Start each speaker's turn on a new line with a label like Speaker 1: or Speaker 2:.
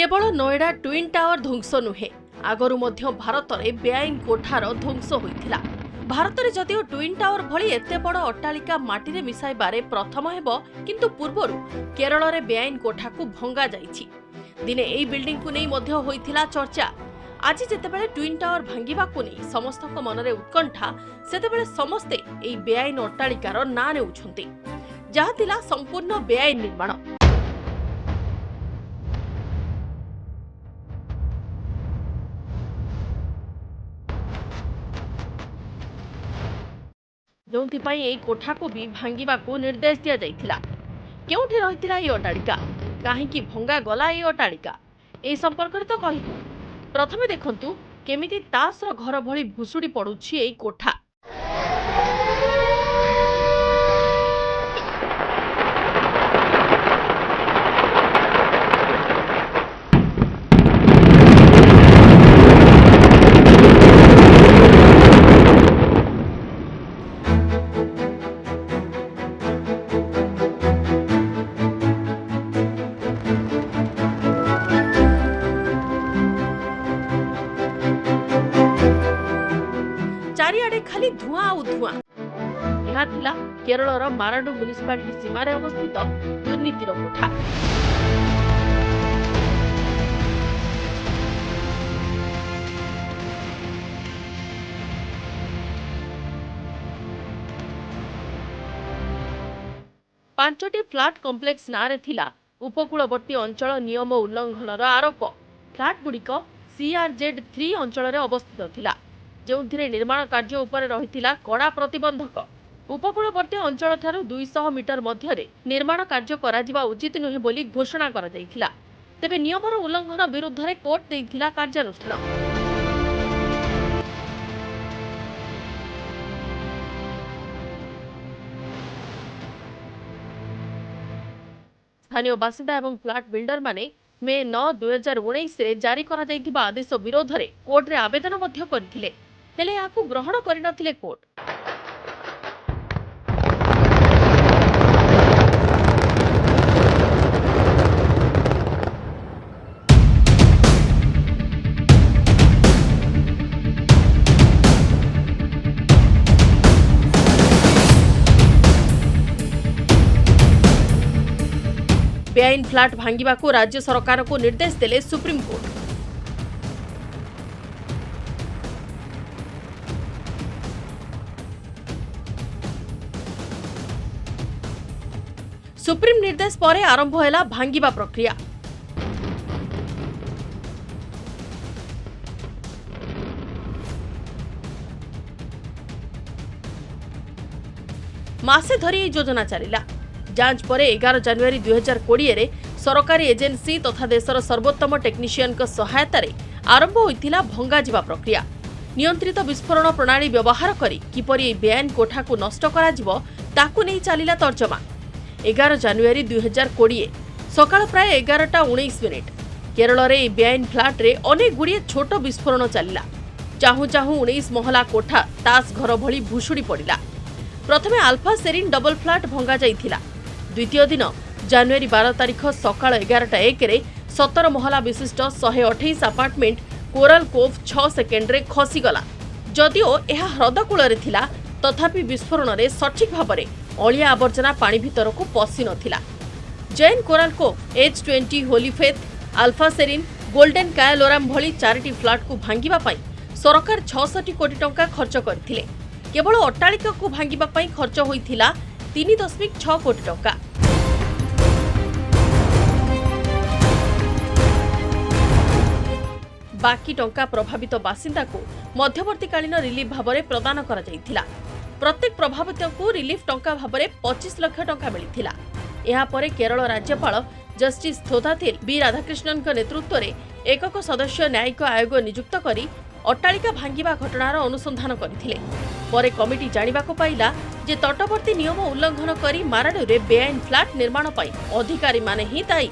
Speaker 1: केवल Noida twin tower ध्वंस नुहे आगरु मध्य भारत में बेआईन कोठार ध्वंस होइथिला। भारत में जदिओ ट्विन टावर भली एते बड़ अट्टालिका माटी रे मिसाइबारे प्रथम हेबो, किंतु पूर्वरु केरल रे बेआईन कोठा को भंगा जाइछि। दिने एई बिल्डिंग को नै मध्य होइथिला चर्चा। आज जेतेबेले ट्विन टावर भांगिबा को नै समस्तक मनरे उत्कंठा, सेतेबेले समस्ते एई बेआईन अट्टालिकार ना नेउछन्ति, जहा थिला संपूर्ण बेआईन निर्माण। जोंथिपाई एई कोठा को भी भांगिबा को निर्देश दिया जाइथिला। केउठी रहिथिला एई अट्टालिका, काहेकि भंगा गला एई अट्टालिका, एई संपर्क रे तो कहिबो। प्रथमे देखंतु केमिति तासर घर भली भुसुडी पडुछि एई कोठा। चारिआडे खाली धुआं आउ धुआं। यह थिला केरलर माराडु म्युनिसिपालिटी सीमारे अवस्थित दुर्नीतिर कोठा। पांचटी फ्लाट कम्प्लेक्स नारे थिला उपकूलवर्ती अंचल नियम उल्लंघनर आरोप। फ्लाट गुड़िक CRZ3 अंचल अवस्थित थिला, जोंथिरे निर्माण कार्य उपर रहिथिला कड़ा प्रतिबंधक। उपकूलवर्ती अंचल ठारू 200 मीटर मध्यरे निर्माण कार्य कराजिबा उचित नुहे बोली घोषणा करा जाइथिला। तेबे नियमर उल्लंघन विरुद्ध रे कोर्ट देइथिला कार्यानुष्ठान। स्थानीय बासिंदा एवं फ्लाट बिल्डर माने मे 9, 2019 रे जारी करा जाइथिबा आदेश विरोध रे कोर्ट रे आवेदन मध्य करथिले, हेले याकू ग्रहण करिनथिले कोर्ट। बेआईन फ्लाट भांगिबा को राज्य सरकार को निर्देश देले सुप्रीम कोर्ट। सुप्रीम निर्देश पर आरंभ है भांगिबा प्रक्रिया। मासे धरी योजना चलिला। जांच पर 11 जनवरी 2020 रे सरकारी एजेंसी तथा देशर सर्वोत्तम टेक्नीशियन को सहायता रे आरंभ होइथिला भंगा जिबा प्रक्रिया। नियंत्रित विस्फोरण प्रणाली व्यवहार करी किपरि बेआईन कोठा को नष्ट करा जिवो ताकू नै चलिला तर्जमा। 11 जनवरी 2020 सकाळ प्राय 11:19 केरल रे बेआईन फ्लाट रे अनेक गुड़िए छोट विस्फोरण चलिला। चाहू चाहू 19 महला कोठा तास घर भली भुसुड़ी पड़िला। प्रथमे अल्फा सेरिन डबल फ्लाट भंगा जाइथिला। द्वितीय दिन जनवरी 12 तारिख सकाळ 11:01 रे 17 महला विशिष्ट 128 अपार्टमेंट कोराल कोव 6 सेकेंड रे खसीगला। जदिओ यह ह्रदकूल रे थिला, तथापि विस्फोरण रे सठिक भाबरे अलिया आवर्जना पानी भितर को पसी नथिला। जैन coral cove, H20 holy faith, alpha सेरिन, गोल्डन कायालोराम भली 4टी फ्लाट को भांगिबा पई सरकार 66 कोटी टंका खर्च करथिले। केवल अट्टालिका को भांगिबा पई खर्च होइथिला 3.6 कोटी टंका। बाकी टंका प्रभावित बासिंदा को मध्यवर्तीकालीन रिलीफ भाव में प्रदान करा जाइथिला। प्रत्येक प्रभावित को रिलीफ टंका भाव में 25 लाख टंका मिलिथिला। एहा परे केरल राज्यपाल जस्टिस थोथाथिल बी राधाकृष्णन नेतृत्व में एकक सदस्य न्यायिक आयोग नियुक्त करी अट्टालिका भांगिबा घटनार अनुसंधान करथिले। परे कमिटी जानिबाको पाइला जे तटवर्ती नियम उल्लंघन करी माराडुरे बेआईन फ्लाट निर्माण पाई अधिकारी माने ही दायी।